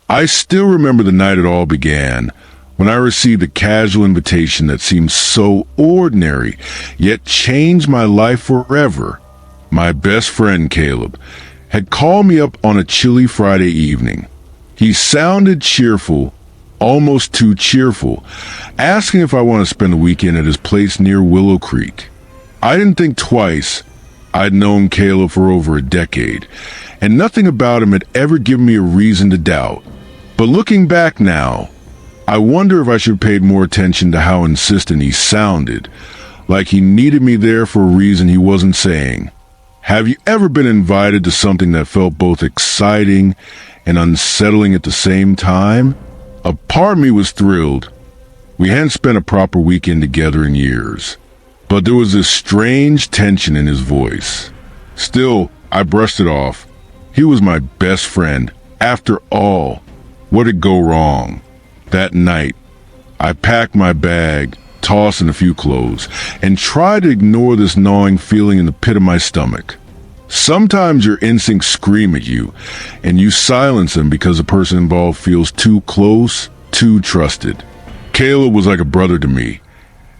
I still remember the night it all began, when I received a casual invitation that seemed so ordinary, yet changed my life forever. My best friend, Caleb, had called me up on a chilly Friday evening. He sounded cheerful, almost too cheerful, asking if I want to spend the weekend at his place near Willow Creek. I didn't think twice. I'd known Caleb for over a decade, and nothing about him had ever given me a reason to doubt. But looking back now, I wonder if I should have paid more attention to how insistent he sounded, like he needed me there for a reason he wasn't saying. Have you ever been invited to something that felt both exciting and unsettling at the same time? A part of me was thrilled. We hadn't spent a proper weekend together in years, but there was this strange tension in his voice. Still, I brushed it off. He was my best friend. After all, what did go wrong? That night, I packed my bag, tossed in a few clothes, and tried to ignore this gnawing feeling in the pit of my stomach. Sometimes your instincts scream at you, and you silence them because the person involved feels too close, too trusted. Caleb was like a brother to me,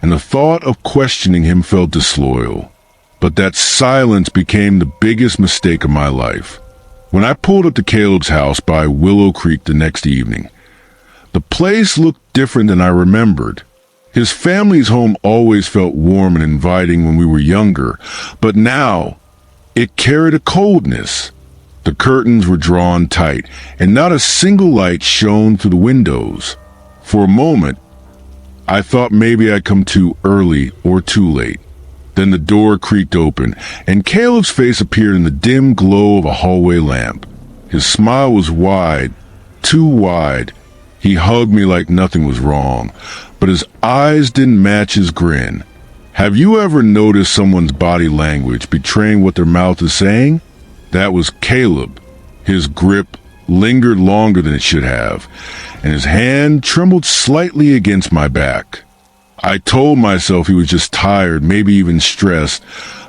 and the thought of questioning him felt disloyal. But that silence became the biggest mistake of my life. When I pulled up to Caleb's house by Willow Creek the next evening, the place looked different than I remembered. His family's home always felt warm and inviting when we were younger, but now it carried a coldness. The curtains were drawn tight, and not a single light shone through the windows. For a moment, I thought maybe I'd come too early or too late. Then the door creaked open, and Caleb's face appeared in the dim glow of a hallway lamp. His smile was wide, too wide. He hugged me like nothing was wrong, but his eyes didn't match his grin. Have you ever noticed someone's body language betraying what their mouth is saying? That was Caleb. His grip lingered longer than it should have, and his hand trembled slightly against my back. I told myself he was just tired, maybe even stressed,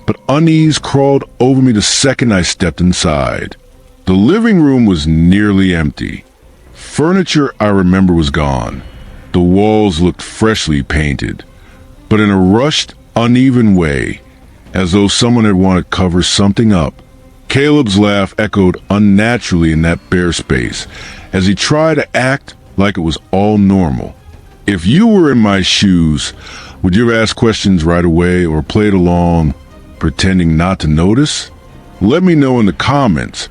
but unease crawled over me the second I stepped inside. The living room was nearly empty. Furniture I remember was gone. The walls looked freshly painted, but in a rushed, uneven way, as though someone had wanted to cover something up. Caleb's laugh echoed unnaturally in that bare space, as he tried to act like it was all normal. If you were in my shoes, would you have asked questions right away or played along, pretending not to notice? Let me know in the comments,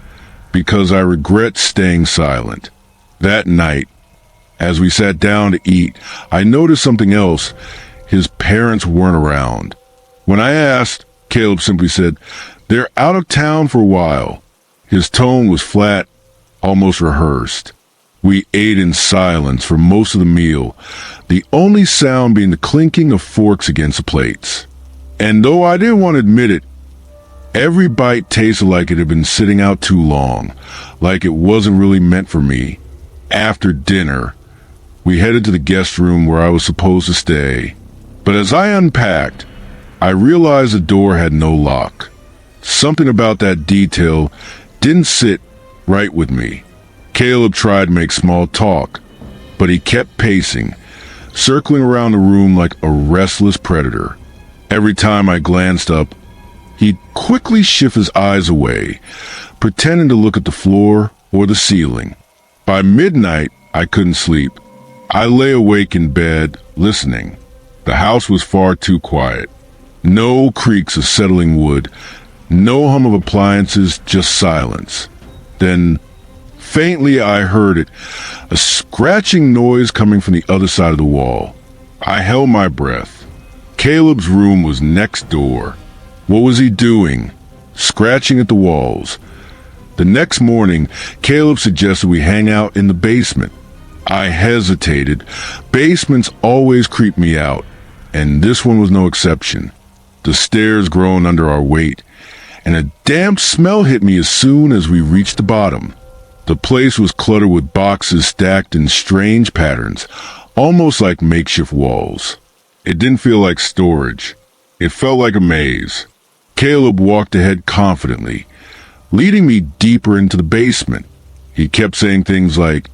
because I regret staying silent. That night, as we sat down to eat, I noticed something else. His parents weren't around. When I asked, Caleb simply said, "They're out of town for a while." His tone was flat, almost rehearsed. We ate in silence for most of the meal, the only sound being the clinking of forks against the plates. And though I didn't want to admit it, every bite tasted like it had been sitting out too long, like it wasn't really meant for me. After dinner, we headed to the guest room where I was supposed to stay. But as I unpacked, I realized the door had no lock. Something about that detail didn't sit right with me. Caleb tried to make small talk, but he kept pacing, circling around the room like a restless predator. Every time I glanced up, he'd quickly shift his eyes away, pretending to look at the floor or the ceiling. By midnight, I couldn't sleep. I lay awake in bed, listening. The house was far too quiet. No creaks of settling wood, no hum of appliances, just silence. Then, faintly I heard it, a scratching noise coming from the other side of the wall. I held my breath. Caleb's room was next door. What was he doing? Scratching at the walls. The next morning, Caleb suggested we hang out in the basement. I hesitated. Basements always creep me out, and this one was no exception. The stairs groaned under our weight, and a damp smell hit me as soon as we reached the bottom. The place was cluttered with boxes stacked in strange patterns, almost like makeshift walls. It didn't feel like storage. It felt like a maze. Caleb walked ahead confidently, leading me deeper into the basement. He kept saying things like,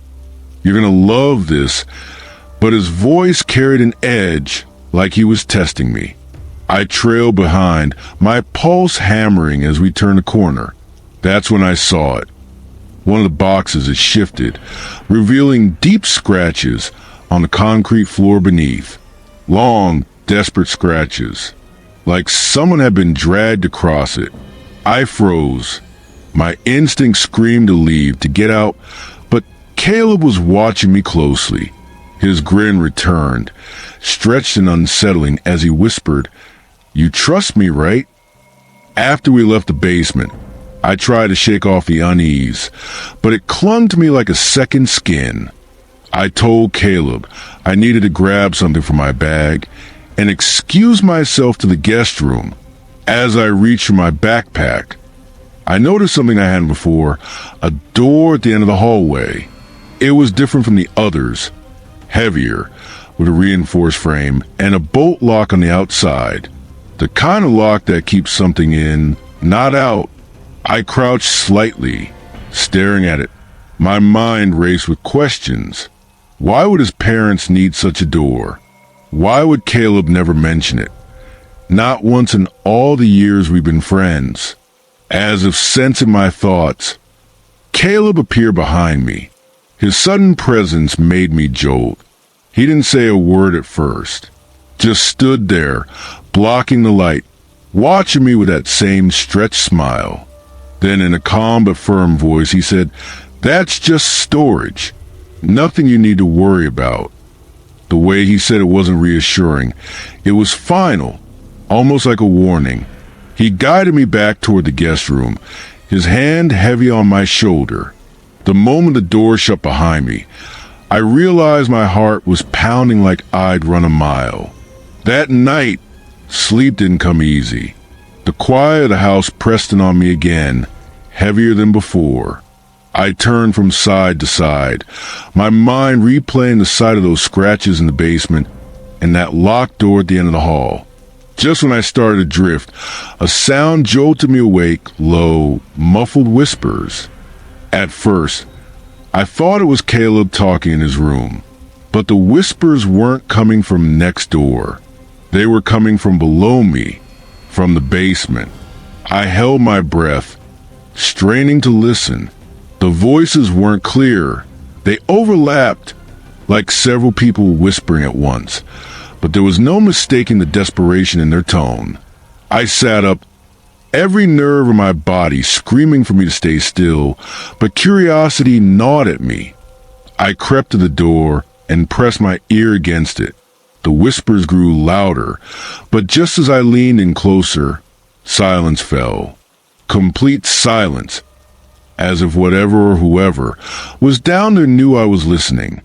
You're gonna love this," but his voice carried an edge like he was testing me. I trailed behind, my pulse hammering as we turned a corner. That's when I saw it. One of the boxes had shifted, revealing deep scratches on the concrete floor beneath. Long, desperate scratches, like someone had been dragged across it. I froze. My instinct screamed to leave, to get out, but Caleb was watching me closely. His grin returned, stretched and unsettling as he whispered, "You trust me, right?" After we left the basement, I tried to shake off the unease, but it clung to me like a second skin. I told Caleb I needed to grab something from my bag and excused myself to the guest room. As I reached for my backpack, I noticed something I hadn't before, a door at the end of the hallway. It was different from the others, heavier, with a reinforced frame and a bolt lock on the outside. The kind of lock that keeps something in, not out. I crouched slightly, staring at it. My mind raced with questions. Why would his parents need such a door? Why would Caleb never mention it? Not once in all the years we've been friends. As if sensing my thoughts, Caleb appeared behind me. His sudden presence made me jolt. He didn't say a word at first, just stood there, blocking the light, watching me with that same stretched smile. Then in a calm but firm voice, he said, "That's just storage. Nothing you need to worry about." The way he said it wasn't reassuring. It was final, almost like a warning. He guided me back toward the guest room, his hand heavy on my shoulder. The moment the door shut behind me, I realized my heart was pounding like I'd run a mile. That night, sleep didn't come easy. The quiet of the house pressed in on me again, heavier than before. I turned from side to side, my mind replaying the sight of those scratches in the basement and that locked door at the end of the hall. Just when I started to drift, a sound jolted me awake, low, muffled whispers. At first, I thought it was Caleb talking in his room, but the whispers weren't coming from next door. They were coming from below me, from the basement. I held my breath, straining to listen. The voices weren't clear. They overlapped, like several people whispering at once, but there was no mistaking the desperation in their tone. I sat up, every nerve in my body screaming for me to stay still, but curiosity gnawed at me. I crept to the door and pressed my ear against it. The whispers grew louder, but just as I leaned in closer, silence fell. Complete silence, as if whatever or whoever was down there knew I was listening.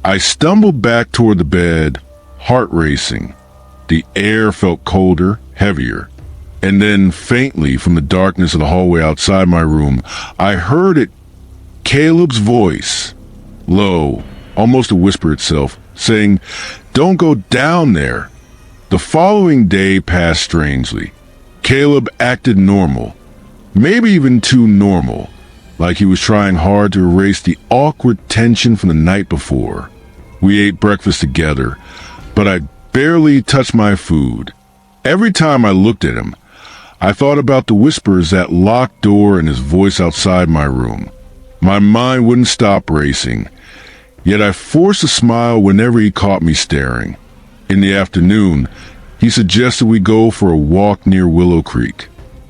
I stumbled back toward the bed, heart racing. The air felt colder, heavier. And then, faintly from the darkness of the hallway outside my room, I heard it, Caleb's voice, low, almost a whisper itself, saying, "Don't go down there." The following day passed strangely. Caleb acted normal, maybe even too normal, like he was trying hard to erase the awkward tension from the night before. We ate breakfast together, but I barely touched my food. Every time I looked at him, I thought about the whispers, that locked door, and his voice outside my room. My mind wouldn't stop racing, yet I forced a smile whenever he caught me staring. In the afternoon, he suggested we go for a walk near Willow Creek.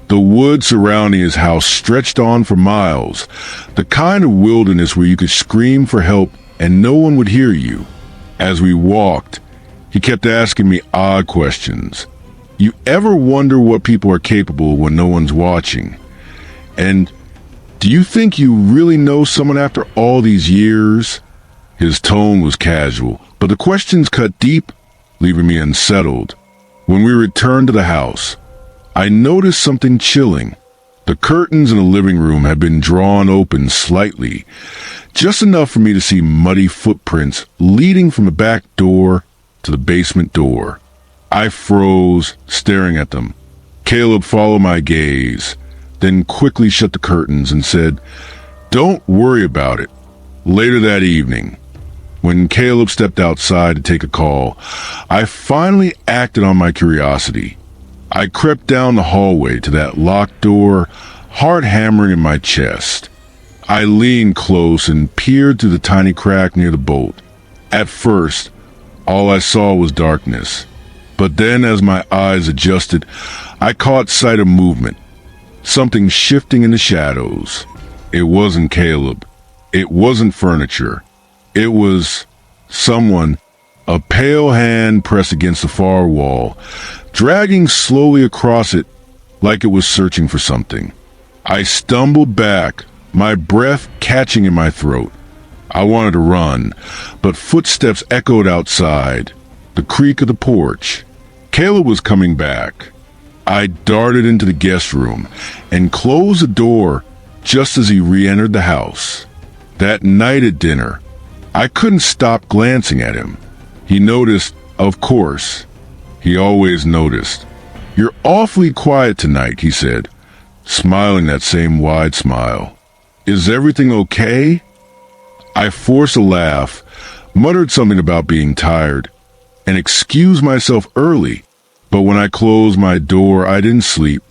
The woods surrounding his house stretched on for miles, the kind of wilderness where you could scream for help and no one would hear you. As we walked, he kept asking me odd questions. You ever wonder what people are capable of when no one's watching? And do you think you really know someone after all these years? His tone was casual, but the questions cut deep, leaving me unsettled. When we returned to the house, I noticed something chilling. The curtains in the living room had been drawn open slightly, just enough for me to see muddy footprints leading from the back door to the basement door. I froze, staring at them. Caleb followed my gaze, then quickly shut the curtains and said, "Don't worry about it." Later that evening, When Caleb stepped outside to take a call, I finally acted on my curiosity. I crept down the hallway to that locked door, heart hammering in my chest. I leaned close and peered through the tiny crack near the bolt. At first, all I saw was darkness. But then as my eyes adjusted, I caught sight of movement. Something shifting in the shadows. It wasn't Caleb. It wasn't furniture. It was someone, a pale hand pressed against the far wall, dragging slowly across it like it was searching for something. I stumbled back, my breath catching in my throat. I wanted to run, but footsteps echoed outside, the creak of the porch. Caleb was coming back. I darted into the guest room and closed the door just as he re-entered the house. That night at dinner, I couldn't stop glancing at him. He noticed, of course. He always noticed. "You're awfully quiet tonight," he said, smiling that same wide smile. "Is everything okay?" I forced a laugh, muttered something about being tired, and excused myself early. But when I closed my door, I didn't sleep.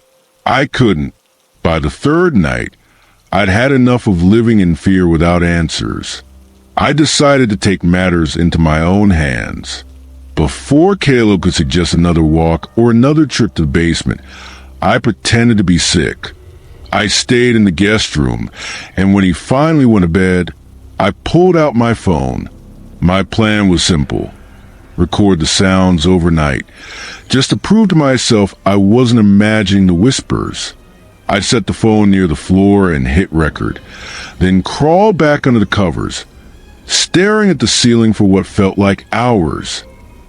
I couldn't. By the third night, I'd had enough of living in fear without answers. I decided to take matters into my own hands. Before Caleb could suggest another walk or another trip to the basement, I pretended to be sick. I stayed in the guest room, and when he finally went to bed, I pulled out my phone. My plan was simple: record the sounds overnight, just to prove to myself I wasn't imagining the whispers. I set the phone near the floor and hit record, then crawled back under the covers, staring at the ceiling for what felt like hours.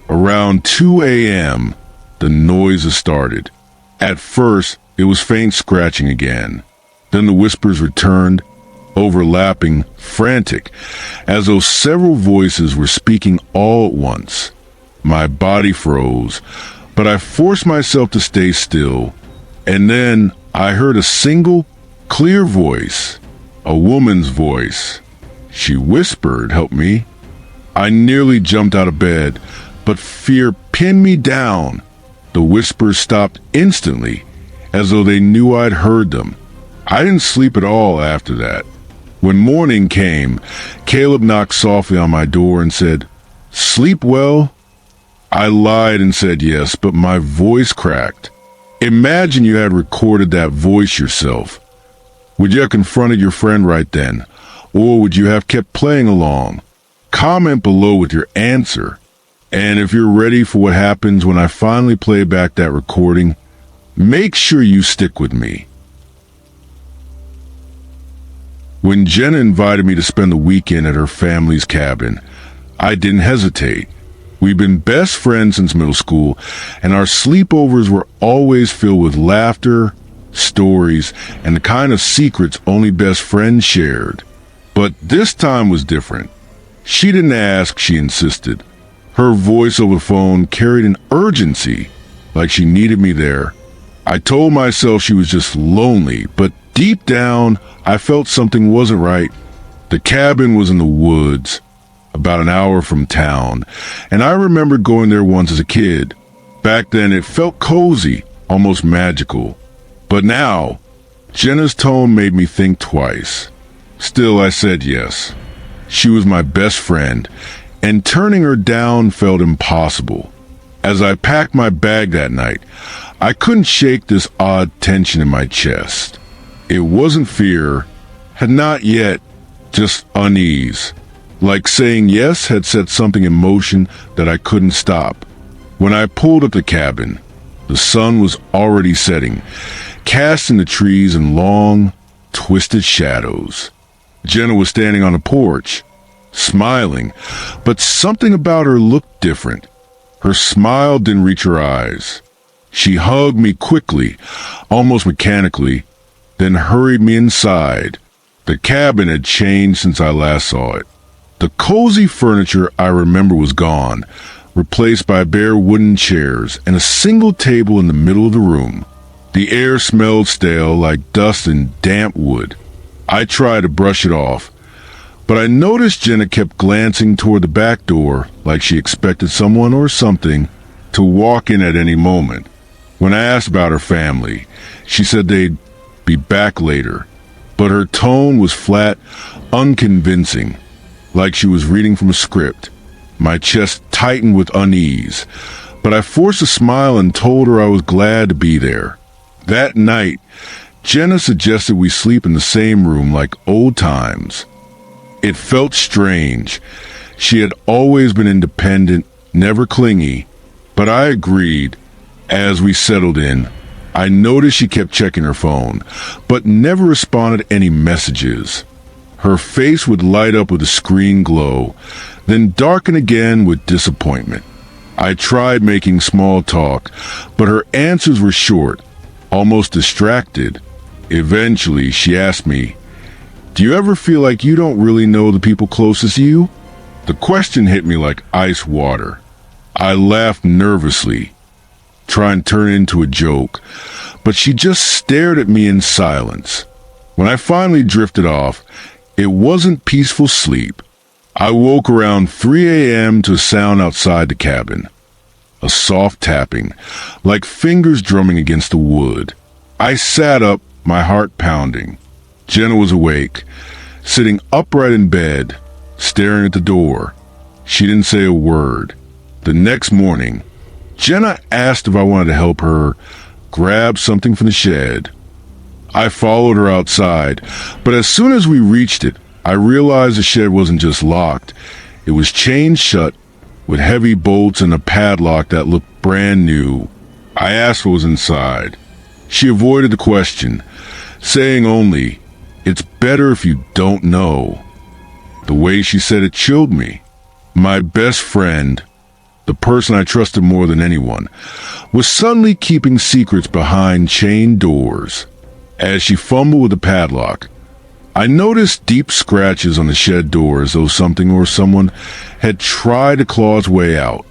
Around 2 a.m., the noises started. At first, it was faint scratching again. Then the whispers returned, overlapping, frantic, as though several voices were speaking all at once. My body froze, but I forced myself to stay still, and then I heard a single, clear voice, a woman's voice. She whispered, "Help me." I nearly jumped out of bed, but fear pinned me down. The whispers stopped instantly, as though they knew I'd heard them. I didn't sleep at all after that. When morning came, Caleb knocked softly on my door and said, "Sleep well?" I lied and said yes, but my voice cracked. Imagine you had recorded that voice yourself. Would you have confronted your friend right then? Or would you have kept playing along? Comment below with your answer. And if you're ready for what happens when I finally play back that recording, make sure you stick with me. When Jenna invited me to spend the weekend at her family's cabin, I didn't hesitate. We've been best friends since middle school, and our sleepovers were always filled with laughter, stories, and the kind of secrets only best friends shared. But this time was different. She didn't ask, she insisted. Her voice over the phone carried an urgency, like she needed me there. I told myself she was just lonely, but deep down, I felt something wasn't right. The cabin was in the woods, about an hour from town, and I remembered going there once as a kid. Back then, it felt cozy, almost magical. But now, Jenna's tone made me think twice. Still, I said yes. She was my best friend, and turning her down felt impossible. As I packed my bag that night, I couldn't shake this odd tension in my chest. It wasn't fear, had not yet, just unease. Like saying yes had set something in motion that I couldn't stop. When I pulled up the cabin, the sun was already setting, casting the trees in long, twisted shadows. Jenna was standing on the porch, smiling, but something about her looked different. Her smile didn't reach her eyes. She hugged me quickly, almost mechanically, then hurried me inside. The cabin had changed since I last saw it. The cozy furniture I remember was gone, replaced by bare wooden chairs and a single table in the middle of the room. The air smelled stale, like dust and damp wood. I tried to brush it off, But I noticed Jenna kept glancing toward the back door like she expected someone or something to walk in at any moment. When I asked about her family, she said they'd be back later, but her tone was flat, unconvincing, like she was reading from a script. My chest tightened with unease, but I forced a smile and told her I was glad to be there. That night, Jenna suggested we sleep in the same room like old times. It felt strange. She had always been independent, never clingy, but I agreed. As we settled in, I noticed she kept checking her phone, but never responded to any messages. Her face would light up with a screen glow, then darken again with disappointment. I tried making small talk, but her answers were short, almost distracted. Eventually, she asked me, "Do you ever feel like you don't really know the people closest to you?" The question hit me like ice water. I laughed nervously, trying to turn it into a joke, but she just stared at me in silence. When I finally drifted off, it wasn't peaceful sleep. I woke around 3 a.m. to a sound outside the cabin. A soft tapping, like fingers drumming against the wood. I sat up, my heart pounding. Jenna was awake, sitting upright in bed, staring at the door. She didn't say a word. The next morning, Jenna asked if I wanted to help her grab something from the shed. I followed her outside, but as soon as we reached it, I realized the shed wasn't just locked. It was chained shut with heavy bolts and a padlock that looked brand new. I asked what was inside. She avoided the question, saying only, "It's better if you don't know." The way she said it chilled me. My best friend, the person I trusted more than anyone, was suddenly keeping secrets behind chained doors. As she fumbled with the padlock, I noticed deep scratches on the shed door as though something or someone had tried to claw its way out.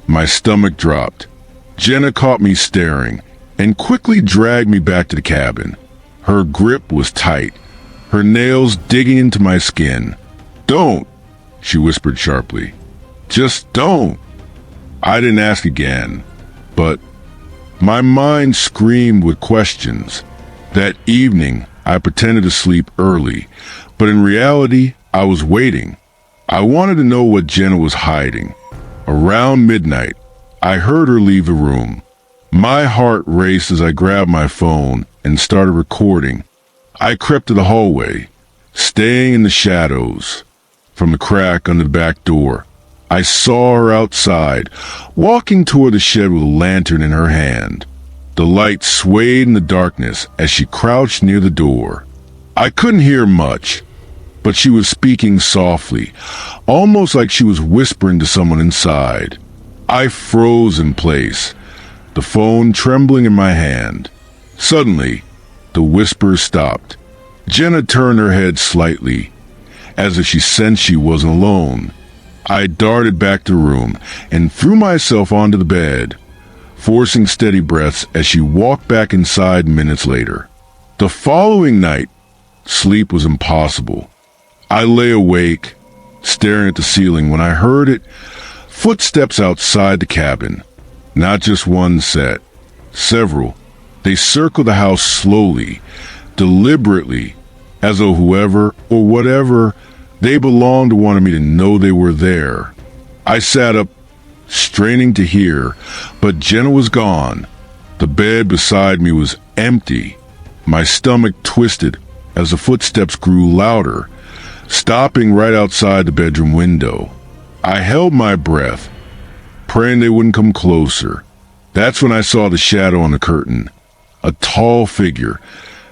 My stomach dropped. Jenna caught me staring and quickly dragged me back to the cabin. Her grip was tight, her nails digging into my skin. "Don't," she whispered sharply. "Just don't." I didn't ask again, but my mind screamed with questions. That evening, I pretended to sleep early, but in reality, I was waiting. I wanted to know what Jenna was hiding. Around midnight, I heard her leave the room. My heart raced as I grabbed my phone and started recording. I crept to the hallway, staying in the shadows. From the crack under the back door, I saw her outside, walking toward the shed with a lantern in her hand. The light swayed in the darkness as she crouched near the door. I couldn't hear much, but she was speaking softly, almost like she was whispering to someone inside. I froze in place, the phone trembling in my hand. Suddenly, the whisper stopped. Jenna turned her head slightly, as if she sensed she wasn't alone. I darted back to the room and threw myself onto the bed, forcing steady breaths as she walked back inside minutes later. The following night, sleep was impossible. I lay awake, staring at the ceiling when I heard it, footsteps outside the cabin. Not just one set, several. They circled the house slowly, deliberately, as though whoever or whatever they belonged wanted me to know they were there. I sat up, straining to hear, but Jenna was gone. The bed beside me was empty. My stomach twisted as the footsteps grew louder, stopping right outside the bedroom window. I held my breath, praying they wouldn't come closer. That's when I saw the shadow on the curtain, a tall figure,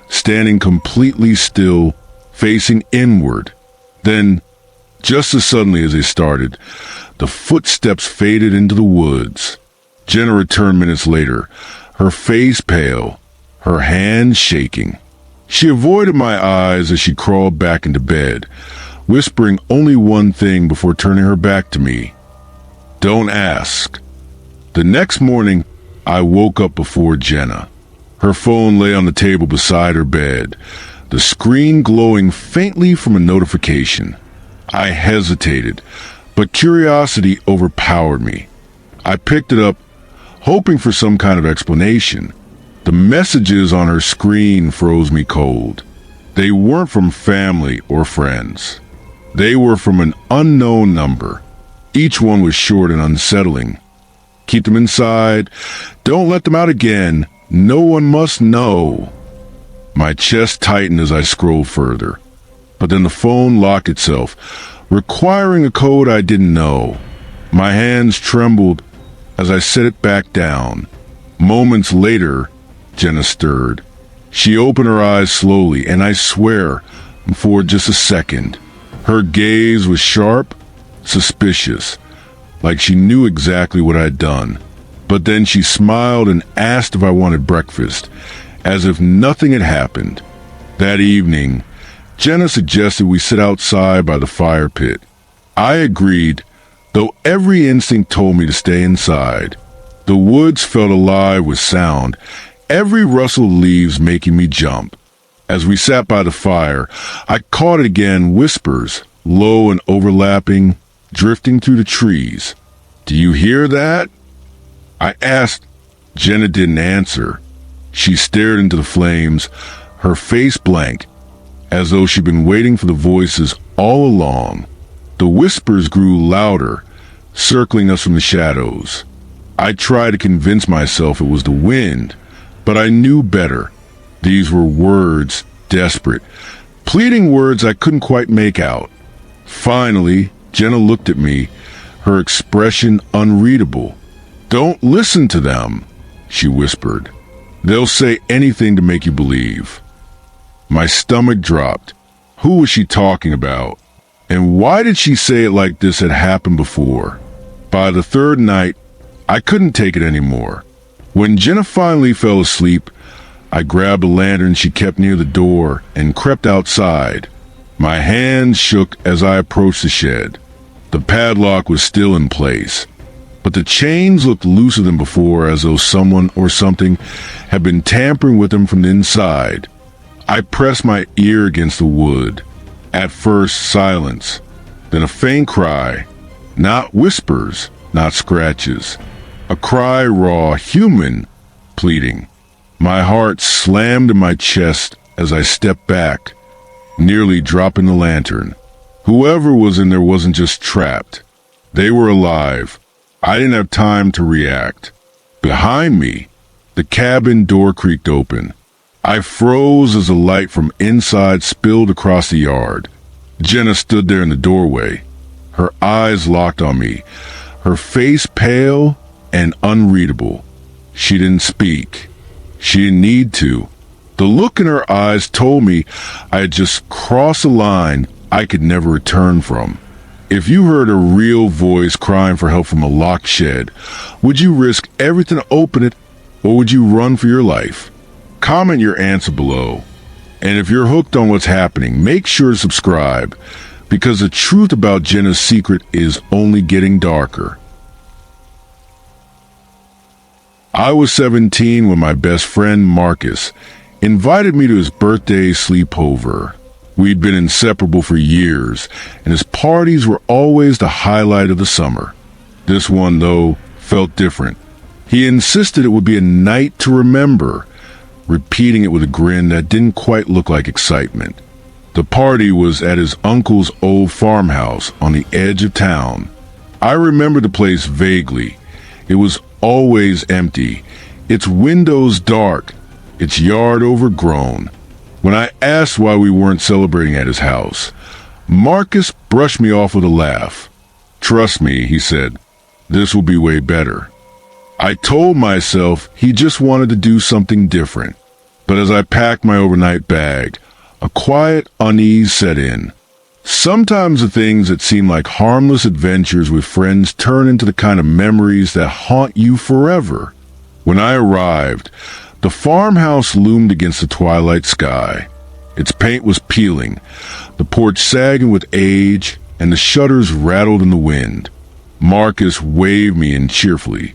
standing completely still, facing inward. Then, just as suddenly as they started, the footsteps faded into the woods. Jenna returned minutes later, her face pale, her hands shaking. She avoided my eyes as she crawled back into bed, whispering only one thing before turning her back to me. "Don't ask." The next morning, I woke up before Jenna. Her phone lay on the table beside her bed, the screen glowing faintly from a notification. I hesitated, but curiosity overpowered me. I picked it up, hoping for some kind of explanation. The messages on her screen froze me cold. They weren't from family or friends. They were from an unknown number. Each one was short and unsettling. Keep them inside. Don't let them out again. No one must know. My chest tightened as I scrolled further. But then the phone locked itself, requiring a code I didn't know. My hands trembled as I set it back down. Moments later, Jenna stirred. She opened her eyes slowly, and I swear, for just a second, her gaze was sharp, suspicious, like she knew exactly what I'd done. But then she smiled and asked if I wanted breakfast, as if nothing had happened. That evening, Jenna suggested we sit outside by the fire pit. I agreed, though every instinct told me to stay inside. The woods felt alive with sound, every rustle of leaves making me jump. As we sat by the fire, I caught it again, whispers, low and overlapping, drifting through the trees. "Do you hear that?" I asked. Jenna didn't answer. She stared into the flames, her face blank, as though she'd been waiting for the voices all along. The whispers grew louder, circling us from the shadows. I tried to convince myself it was the wind, but I knew better. These were words, desperate, pleading words I couldn't quite make out. Finally, Jenna looked at me, her expression unreadable. "Don't listen to them," she whispered. "They'll say anything to make you believe." My stomach dropped. Who was she talking about? And why did she say it like this had happened before? By the third night, I couldn't take it anymore. When Jenna finally fell asleep, I grabbed a lantern she kept near the door and crept outside. My hands shook as I approached the shed. The padlock was still in place, but the chains looked looser than before, as though someone or something had been tampering with them from the inside. I pressed my ear against the wood. At first, silence, then a faint cry. Not whispers, not scratches. A cry raw, human, pleading. My heart slammed in my chest as I stepped back, nearly dropping the lantern. Whoever was in there wasn't just trapped. They were alive. I didn't have time to react. Behind me, the cabin door creaked open. I froze as the light from inside spilled across the yard. Jenna stood there in the doorway, her eyes locked on me, her face pale and unreadable. She didn't speak. She didn't need to. The look in her eyes told me I had just crossed a line I could never return from. If you heard a real voice crying for help from a locked shed, would you risk everything to open it, or would you run for your life? Comment your answer below. And if you're hooked on what's happening, make sure to subscribe, because the truth about Jenna's secret is only getting darker. I was 17 when my best friend Marcus invited me to his birthday sleepover. We'd been inseparable for years, and his parties were always the highlight of the summer. This one, though, felt different. He insisted it would be a night to remember, repeating it with a grin that didn't quite look like excitement. The party was at his uncle's old farmhouse on the edge of town. I remember the place vaguely. It was always empty, its windows dark, its yard overgrown. When I asked why we weren't celebrating at his house, Marcus brushed me off with a laugh. "Trust me," he said, "this will be way better." I told myself he just wanted to do something different. But as I packed my overnight bag, a quiet unease set in. Sometimes the things that seem like harmless adventures with friends turn into the kind of memories that haunt you forever. When I arrived, the farmhouse loomed against the twilight sky. Its paint was peeling, the porch sagging with age, and the shutters rattled in the wind. Marcus waved me in cheerfully,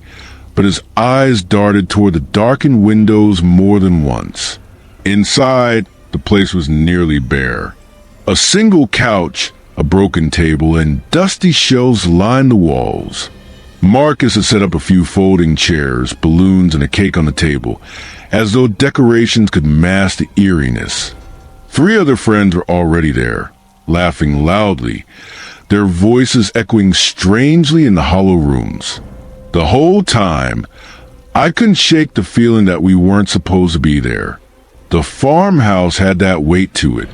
but his eyes darted toward the darkened windows more than once. Inside, the place was nearly bare. A single couch, a broken table, and dusty shelves lined the walls. Marcus had set up a few folding chairs, balloons, and a cake on the table, as though decorations could mask the eeriness. 3 other friends were already there, laughing loudly, their voices echoing strangely in the hollow rooms. The whole time, I couldn't shake the feeling that we weren't supposed to be there. The farmhouse had that weight to it,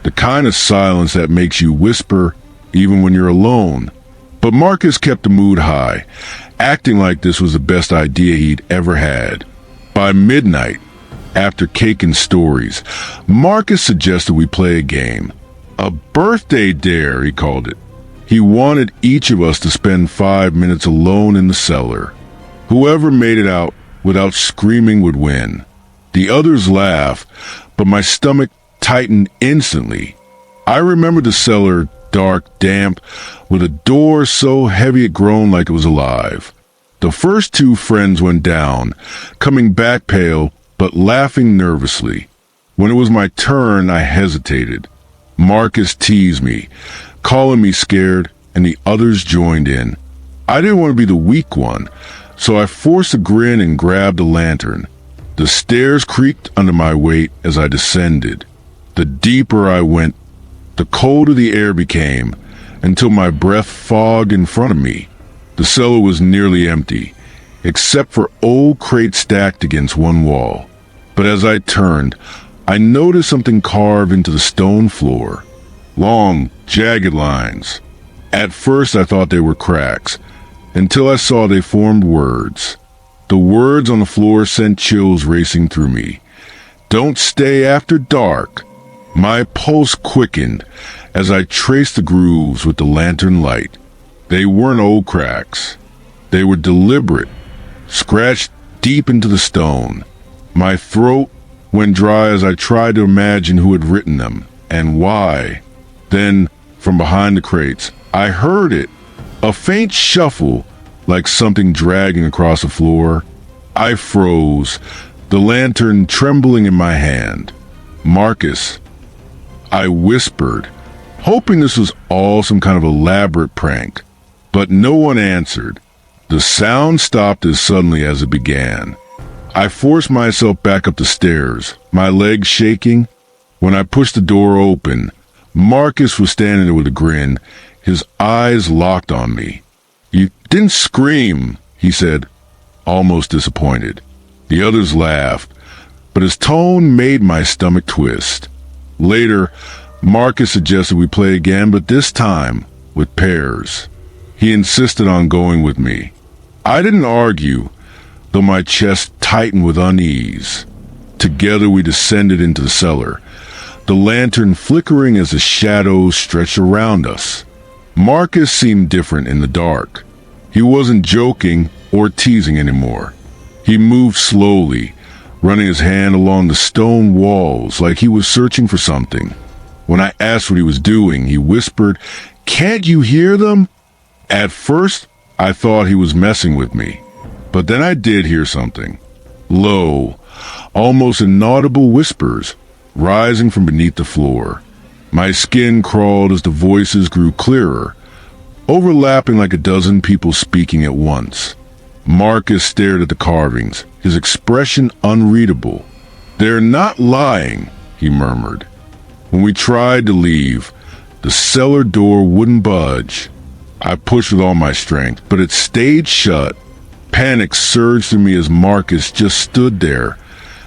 the kind of silence that makes you whisper even when you're alone. But Marcus kept the mood high, acting like this was the best idea he'd ever had. By midnight, after cake and stories, Marcus suggested we play a game. A birthday dare, he called it. He wanted each of us to spend 5 minutes alone in the cellar. Whoever made it out without screaming would win. The others laughed, but my stomach tightened instantly. I remember the cellar, dark, damp, with a door so heavy it groaned like it was alive. The first 2 friends went down, coming back pale, but laughing nervously. When it was my turn, I hesitated. Marcus teased me, calling me scared, and the others joined in. I didn't want to be the weak one, so I forced a grin and grabbed a lantern. The stairs creaked under my weight as I descended. The deeper I went, the colder the air became, until my breath fogged in front of me. The cellar was nearly empty, except for old crates stacked against one wall. But as I turned, I noticed something carved into the stone floor. Long, jagged lines. At first I thought they were cracks, until I saw they formed words. The words on the floor sent chills racing through me. "Don't stay after dark." My pulse quickened as I traced the grooves with the lantern light. They weren't old cracks. They were deliberate, scratched deep into the stone. My throat went dry as I tried to imagine who had written them and why. Then, from behind the crates, I heard it, a faint shuffle like something dragging across the floor. I froze, the lantern trembling in my hand. "Marcus," I whispered, hoping this was all some kind of elaborate prank. But no one answered. The sound stopped as suddenly as it began. I forced myself back up the stairs, my legs shaking. When I pushed the door open, Marcus was standing there with a grin, his eyes locked on me. "You didn't scream," he said, almost disappointed. The others laughed, but his tone made my stomach twist. Later, Marcus suggested we play again, but this time with pairs. He insisted on going with me. I didn't argue, though my chest tightened with unease. Together we descended into the cellar, the lantern flickering as the shadows stretched around us. Marcus seemed different in the dark. He wasn't joking or teasing anymore. He moved slowly, running his hand along the stone walls like he was searching for something. When I asked what he was doing, he whispered, "Can't you hear them?" At first, I thought he was messing with me, but then I did hear something. Low, almost inaudible whispers, rising from beneath the floor. My skin crawled as the voices grew clearer, overlapping like a dozen people speaking at once. Marcus stared at the carvings, his expression unreadable. "They're not lying," he murmured. When we tried to leave, the cellar door wouldn't budge. I pushed with all my strength, but it stayed shut. Panic surged through me as Marcus just stood there,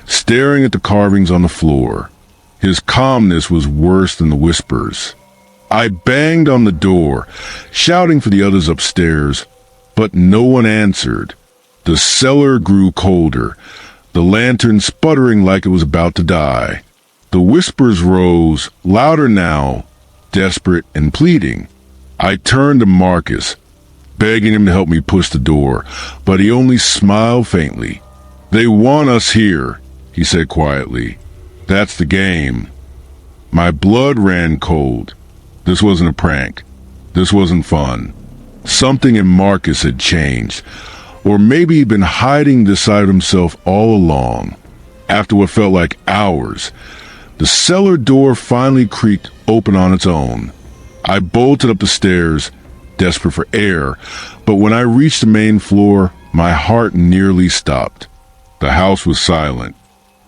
staring at the carvings on the floor. His calmness was worse than the whispers. I banged on the door, shouting for the others upstairs, but no one answered. The cellar grew colder, the lantern sputtering like it was about to die. The whispers rose, louder now, desperate and pleading. I turned to Marcus, begging him to help me push the door, but he only smiled faintly. "They want us here," he said quietly. "That's the game." My blood ran cold. This wasn't a prank. This wasn't fun. Something in Marcus had changed, or maybe he'd been hiding this side of himself all along. After what felt like hours, the cellar door finally creaked open on its own. I bolted up the stairs, desperate for air, but when I reached the main floor, my heart nearly stopped. The house was silent,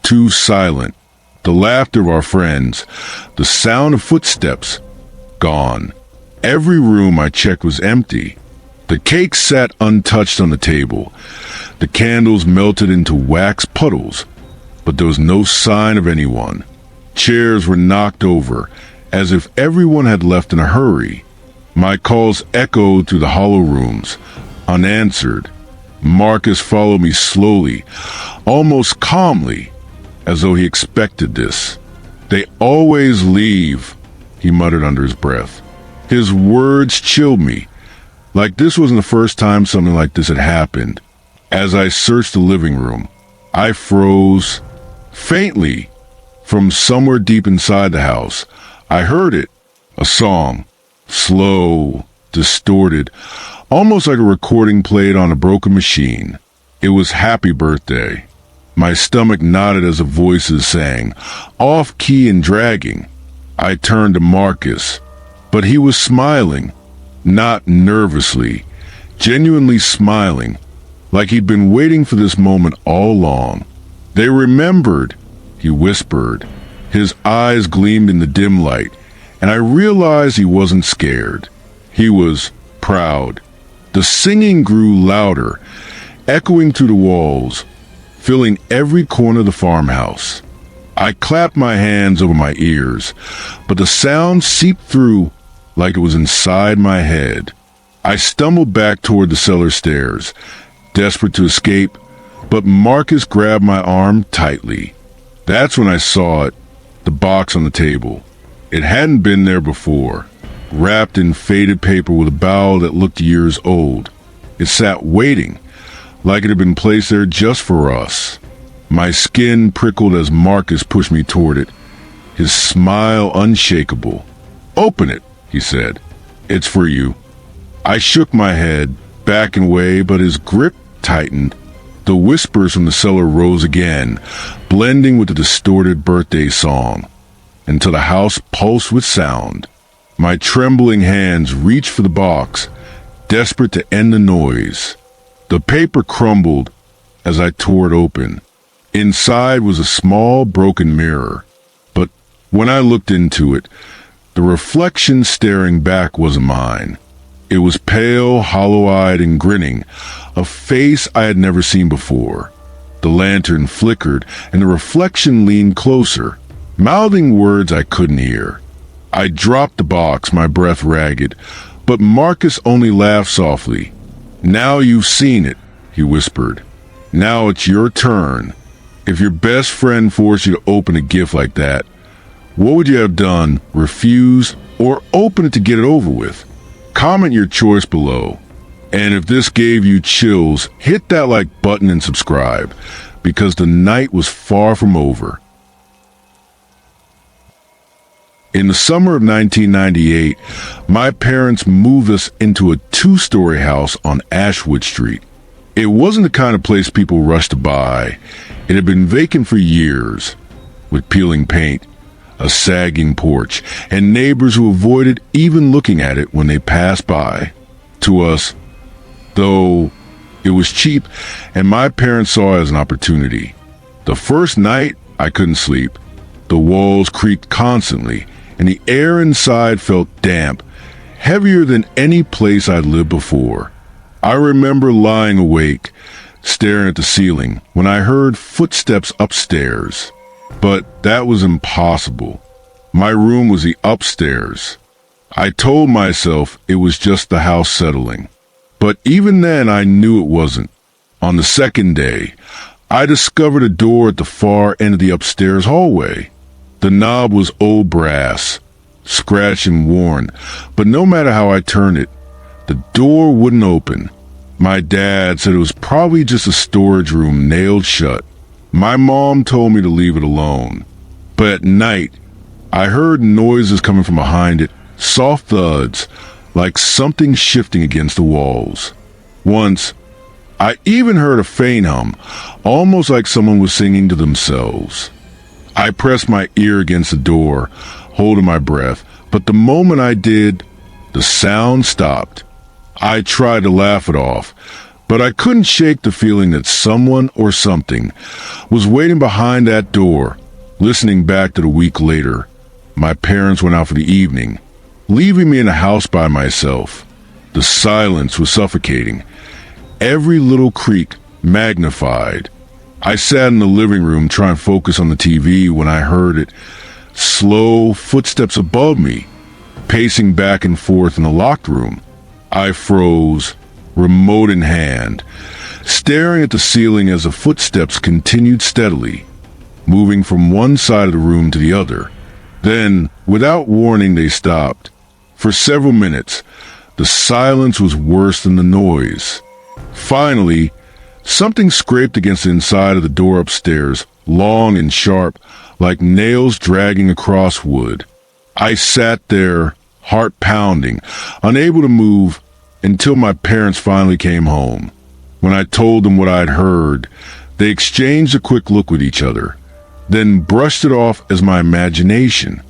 too silent. The laughter of our friends, the sound of footsteps, gone. Every room I checked was empty. The cake sat untouched on the table. The candles melted into wax puddles, but there was no sign of anyone. Chairs were knocked over, as if everyone had left in a hurry. My calls echoed through the hollow rooms, unanswered. Marcus followed me slowly, almost calmly, as though he expected this. "They always leave," he muttered under his breath. His words chilled me, like this wasn't the first time something like this had happened. As I searched the living room, I froze. Faintly, from somewhere deep inside the house, I heard it, a song, slow, distorted, almost like a recording played on a broken machine. It was Happy Birthday. My stomach knotted as the voices sang, off-key and dragging. I turned to Marcus, but he was smiling, not nervously, genuinely smiling, like he'd been waiting for this moment all along. "They remembered," he whispered. His eyes gleamed in the dim light, and I realized he wasn't scared. He was proud. The singing grew louder, echoing through the walls, filling every corner of the farmhouse. I clapped my hands over my ears, but the sound seeped through like it was inside my head. I stumbled back toward the cellar stairs, desperate to escape, but Marcus grabbed my arm tightly. That's when I saw it, the box on the table. It hadn't been there before, wrapped in faded paper with a bow that looked years old. It sat waiting, like it had been placed there just for us. My skin prickled as Marcus pushed me toward it, his smile unshakable. "Open it," he said. "It's for you." I shook my head, back and away, but his grip tightened. The whispers from the cellar rose again, blending with the distorted birthday song, until the house pulsed with sound. My trembling hands reached for the box, desperate to end the noise. The paper crumbled as I tore it open. Inside was a small broken mirror, but when I looked into it, the reflection staring back wasn't mine. It was pale, hollow-eyed, and grinning, a face I had never seen before. The lantern flickered, and the reflection leaned closer, mouthing words I couldn't hear. I dropped the box, my breath ragged, but Marcus only laughed softly. "Now you've seen it," he whispered. "Now it's your turn. If your best friend forced you to open a gift like that, what would you have done? Refuse, or open it to get it over with? Comment your choice below. And if this gave you chills, hit that like button and subscribe, because the night was far from over. In the summer of 1998, my parents moved us into a two-story house on Ashwood Street. It wasn't the kind of place people rushed to buy. It had been vacant for years, with peeling paint, a sagging porch, and neighbors who avoided even looking at it when they passed by. To us, though, it was cheap, and my parents saw it as an opportunity. The first night, I couldn't sleep. The walls creaked constantly, and the air inside felt damp, heavier than any place I'd lived before. I remember lying awake, staring at the ceiling, when I heard footsteps upstairs. But that was impossible. My room was the upstairs. I told myself it was just the house settling. But even then I knew it wasn't. On the second day, I discovered a door at the far end of the upstairs hallway. The knob was old brass, scratched and worn, but no matter how I turned it, the door wouldn't open. My dad said it was probably just a storage room nailed shut. My mom told me to leave it alone. But at night, I heard noises coming from behind it, soft thuds, like something shifting against the walls. Once, I even heard a faint hum, almost like someone was singing to themselves. I pressed my ear against the door, holding my breath, but the moment I did, The sound stopped. I tried to laugh it off, but I couldn't shake the feeling that someone or something was waiting behind that door. Listening back to the week later, my parents went out for the evening, leaving me in the house by myself. The silence was suffocating. Every little creak magnified. I sat in the living room trying to focus on the TV when I heard it. Slow footsteps above me, pacing back and forth in the locked room. I froze, remote in hand, staring at the ceiling as the footsteps continued steadily, moving from one side of the room to the other. Then, without warning, they stopped. For several minutes, the silence was worse than the noise. Finally, something scraped against the inside of the door upstairs, long and sharp, like nails dragging across wood. I sat there, heart pounding, unable to move, until my parents finally came home. When I told them what I'd heard, they exchanged a quick look with each other, then brushed it off as my imagination.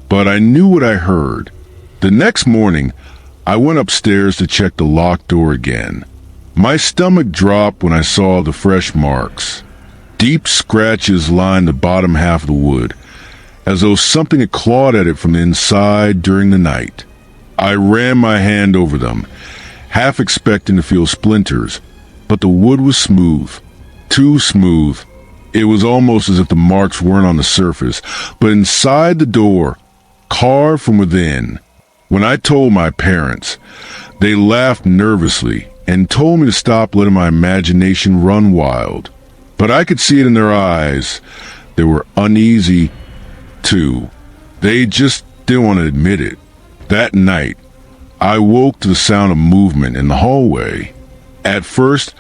But I knew what I heard. The next morning, I went upstairs to check the locked door again. My stomach dropped when I saw the fresh marks. Deep scratches lined the bottom half of the wood, as though something had clawed at it from the inside during the night. I ran my hand over them, half expecting to feel splinters, but the wood was smooth. Too smooth. It was almost as if the marks weren't on the surface, but inside the door, carved from within. When I told my parents, they laughed nervously and told me to stop letting my imagination run wild. But I could see it in their eyes. They were uneasy, too. They just didn't want to admit it. That night, I woke to the sound of movement in the hallway. At first,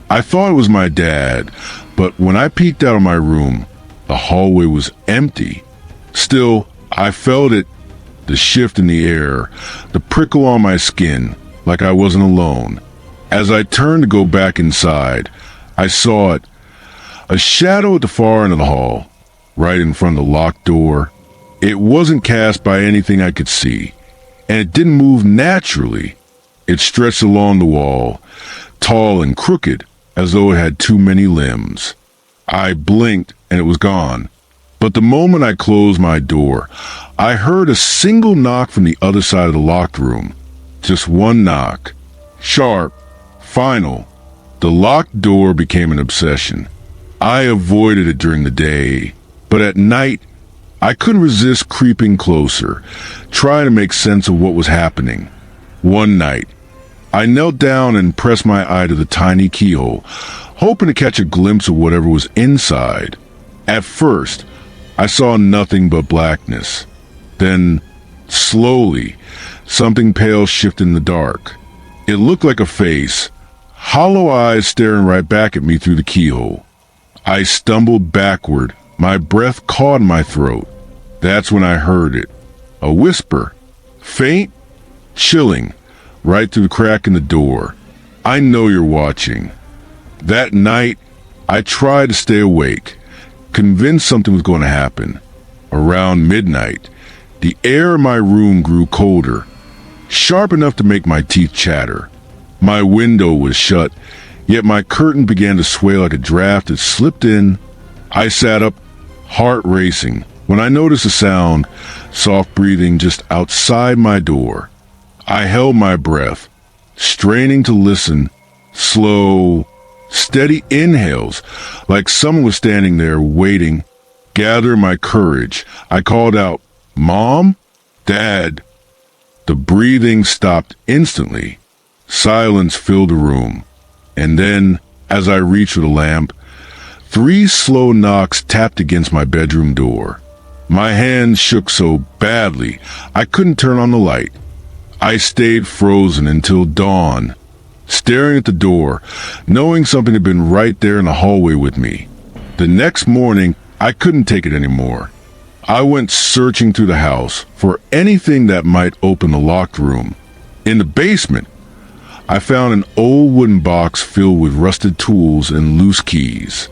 I thought it was my dad, but when I peeked out of my room, the hallway was empty. Still, I felt it, the shift in the air, the prickle on my skin, like I wasn't alone. As I turned to go back inside, I saw it, a shadow at the far end of the hall, right in front of the locked door. It wasn't cast by anything I could see, and it didn't move naturally. It stretched along the wall, tall and crooked, as though it had too many limbs. I blinked, and it was gone. But the moment I closed my door, I heard a single knock from the other side of the locked room. Just one knock. Sharp. Final. The locked door became an obsession. I avoided it during the day, but at night, I couldn't resist creeping closer, trying to make sense of what was happening. One night, I knelt down and pressed my eye to the tiny keyhole, hoping to catch a glimpse of whatever was inside. At first, I saw nothing but blackness. Then, slowly, something pale shifted in the dark. It looked like a face, hollow eyes staring right back at me through the keyhole. I stumbled backward, my breath caught in my throat. That's when I heard it. A whisper, faint, chilling, right through the crack in the door. I know you're watching. That night, I tried to stay awake, convinced something was going to happen. Around midnight, the air in my room grew colder, sharp enough to make my teeth chatter. My window was shut, yet my curtain began to sway like a draft that slipped in. I sat up, heart racing, when I noticed a sound, soft breathing just outside my door. I held my breath, straining to listen, slow, steady inhales, like someone was standing there waiting. Gathering my courage, I called out, "Mom? Dad?" The breathing stopped instantly. Silence filled the room. And then, as I reached for the lamp, 3 slow knocks tapped against my bedroom door. My hands shook so badly, I couldn't turn on the light. I stayed frozen until dawn, staring at the door, knowing something had been right there in the hallway with me. The next morning, I couldn't take it anymore. I went searching through the house for anything that might open the locked room. In the basement, I found an old wooden box filled with rusted tools and loose keys.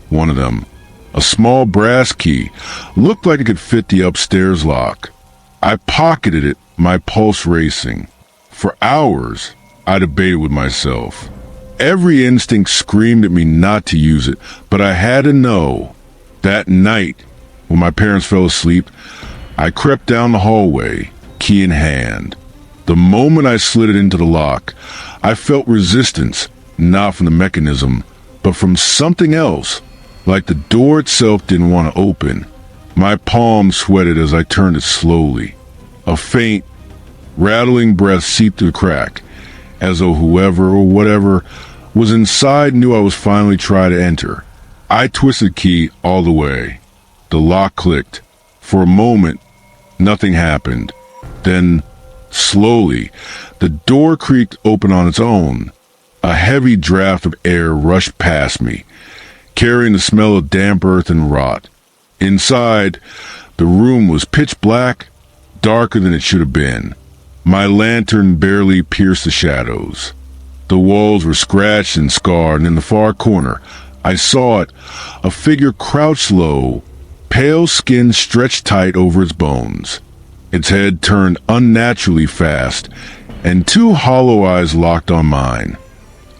One of them, a small brass key, looked like it could fit the upstairs lock. I pocketed it, my pulse racing. For hours, I debated with myself. Every instinct screamed at me not to use it, but I had to know. That night, when my parents fell asleep, I crept down the hallway, key in hand. The moment I slid it into the lock, I felt resistance, not from the mechanism, but from something else, like the door itself didn't want to open. My palms sweated as I turned it slowly. A faint, rattling breath seeped through the crack, as though whoever or whatever was inside knew I was finally trying to enter. I twisted the key all the way. The lock clicked. For a moment, nothing happened. Then, slowly, the door creaked open on its own. A heavy draft of air rushed past me, carrying the smell of damp earth and rot. Inside, the room was pitch black, darker than it should have been. My lantern barely pierced the shadows. The walls were scratched and scarred, and in the far corner, I saw it, a figure crouched low, pale skin stretched tight over its bones. Its head turned unnaturally fast, and two hollow eyes locked on mine.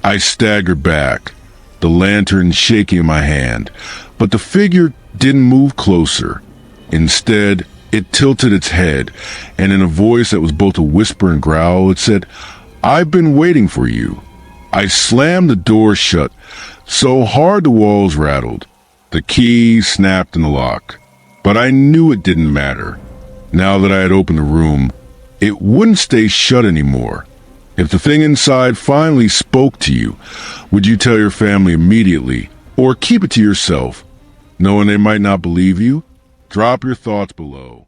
I staggered back, the lantern shaking in my hand, but the figure didn't move closer. Instead, it tilted its head, and in a voice that was both a whisper and growl, it said, "I've been waiting for you." I slammed the door shut, so hard the walls rattled. The key snapped in the lock. But I knew it didn't matter. Now that I had opened the room, it wouldn't stay shut anymore. If the thing inside finally spoke to you, would you tell your family immediately, or keep it to yourself, knowing they might not believe you? Drop your thoughts below.